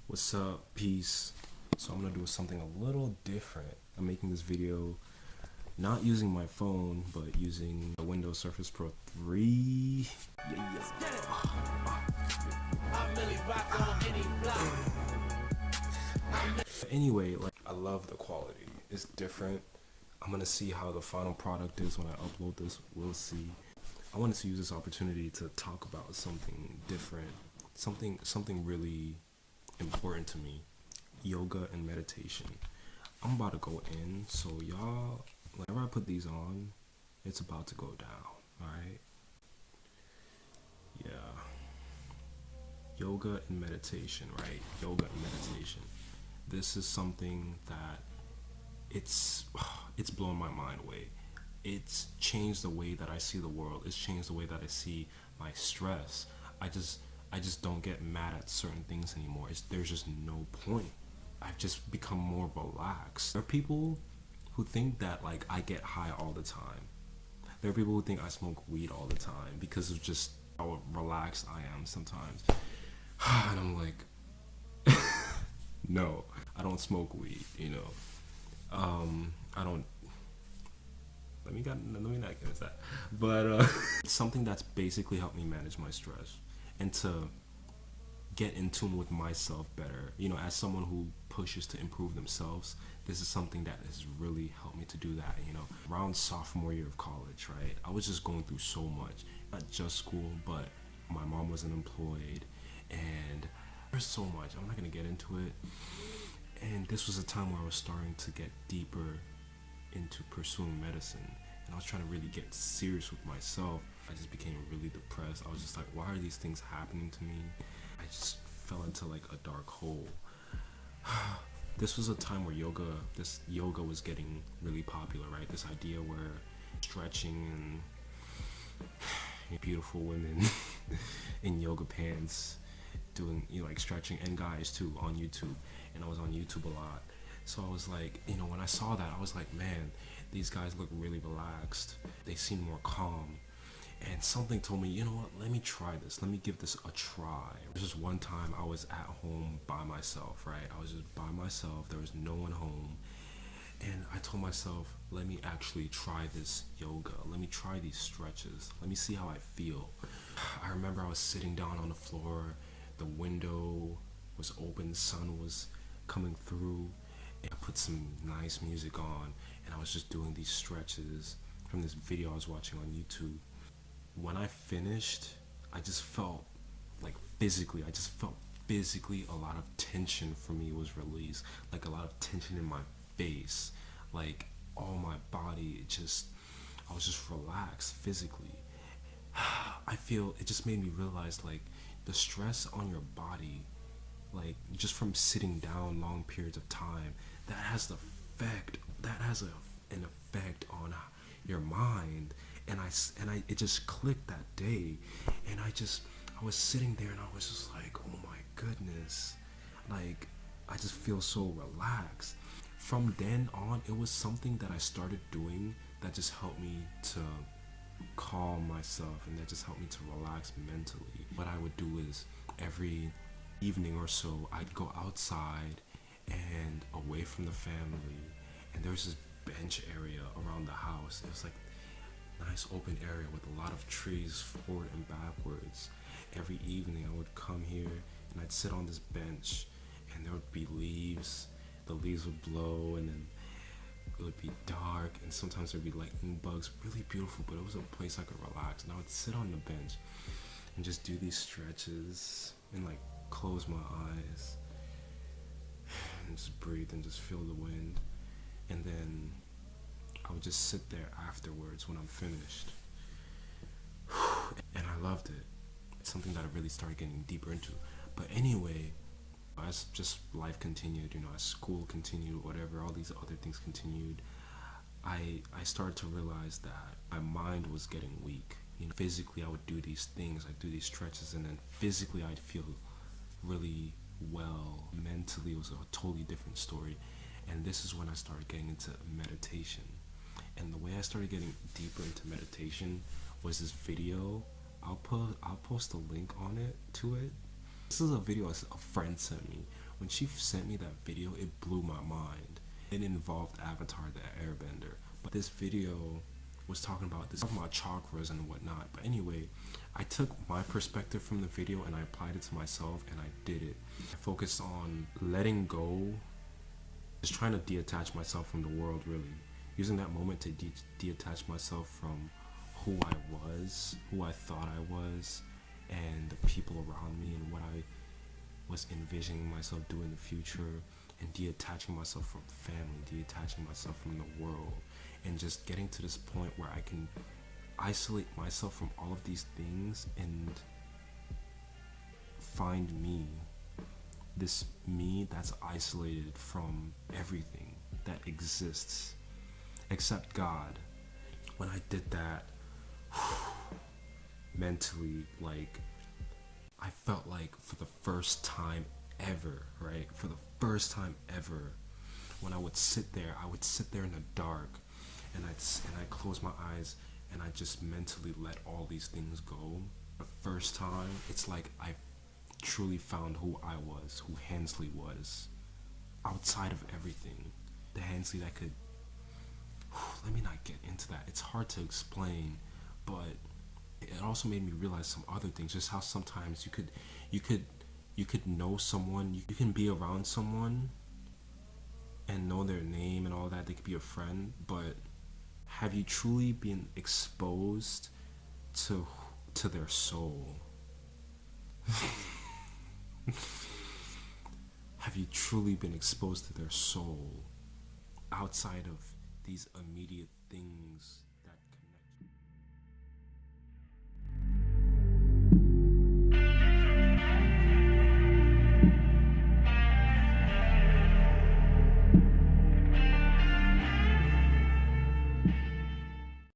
What's up? Peace. So I'm gonna do something a little different. I'm making this video not using my phone, but using the Windows Surface Pro 3. Anyway, like I love the quality. It's different. I'm gonna see how the final product is when I upload this. We'll see. I wanted to use this opportunity to talk about something different, something really important to me: yoga and meditation. I'm about to go in, so y'all, whenever I put these on, it's about to go down. All right? Yeah. Yoga and meditation, right? Yoga and meditation. This is something that it's blown my mind away. It's changed the way that I see the world. It's changed the way that I see my stress. I just don't get mad at certain things anymore. There's just no point. I've just become more relaxed. There are people who think that like I get high all the time. There are people who think I smoke weed all the time because of just how relaxed I am sometimes. And I'm like, no, I don't smoke weed, you know. I don't. Let me not get into that. But it's something that's basically helped me manage my stress and to get in tune with myself better. You know, as someone who pushes to improve themselves, this is something that has really helped me to do that. You know, around sophomore year of college, right? I was just going through so much, not just school, but my mom was unemployed, and there's so much. I'm not gonna get into it. And this was a time where I was starting to get deeper into pursuing medicine, and I was trying to really get serious with myself. I just became really depressed. I was just like, why are these things happening to me? I just fell into like a dark hole. This was a time where this yoga was getting really popular, right? This idea where stretching and beautiful women in yoga pants doing, you know, like stretching, and guys too on YouTube. And I was on YouTube a lot. So I was like, you know, when I saw that, I was like, man, these guys look really relaxed. They seem more calm. And something told me, you know what, let me try this. Let me give this a try. There was just one time I was at home by myself, right? I was just by myself. There was no one home. And I told myself, let me actually try this yoga. Let me try these stretches. Let me see how I feel. I remember I was sitting down on the floor. The window was open. The sun was coming through. And I put some nice music on. And I was just doing these stretches from this video I was watching on YouTube. When I finished, I just felt physically a lot of tension for me was released. Like a lot of tension in my face. Like all my body, I was just relaxed physically. I feel it just made me realize like the stress on your body, like just from sitting down long periods of time, that has an effect on your mind. And it just clicked that day. And I was sitting there and I was just like, oh my goodness, like I just feel so relaxed. From then on, it was something that I started doing that just helped me to calm myself, and that just helped me to relax mentally. What I would do is every evening or so, I'd go outside and away from the family, and there was this bench area around the house. It was like nice open area with a lot of trees forward and backwards. Every evening I would come here and I'd sit on this bench, and there would be leaves. The leaves would blow, and then it would be dark, and sometimes there'd be lightning bugs. Really beautiful, but it was a place I could relax. And I would sit on the bench and just do these stretches and like close my eyes and just breathe and just feel the wind. And then I would just sit there afterwards when I'm finished. And I loved it. It's something that I really started getting deeper into. But anyway, as just life continued, you know, as school continued, whatever, all these other things continued, I started to realize that my mind was getting weak. You know, physically I would do these things, I'd do these stretches, and then physically I'd feel really well. Mentally it was a totally different story. And this is when I started getting into meditation. And the way I started getting deeper into meditation was this video. I'll post a link on it to it. This is a video a friend sent me. When she sent me that video, it blew my mind. It involved Avatar the Airbender. But this video was talking about chakras and whatnot. But anyway, I took my perspective from the video and I applied it to myself and I did it. I focused on letting go, just trying to detach myself from the world, really. Using that moment to detach myself from who I was, who I thought I was, and the people around me and what I was envisioning myself doing in the future, and detaching myself from family, detaching myself from the world, and just getting to this point where I can isolate myself from all of these things and find me, this me that's isolated from everything that exists except God. When I did that, mentally, like, I felt like for the first time ever, right? For the first time ever, when I would sit there in the dark, and I'd close my eyes, and I just mentally let all these things go. The first time, it's like I truly found who I was, who Hensley was, outside of everything. The Hensley that could, let me not get into that. It's hard to explain, but it also made me realize some other things, just how sometimes you could know someone, you can be around someone and know their name and all that, they could be a friend, but have you truly been exposed to their soul? Have you truly been exposed to their soul outside of these immediate things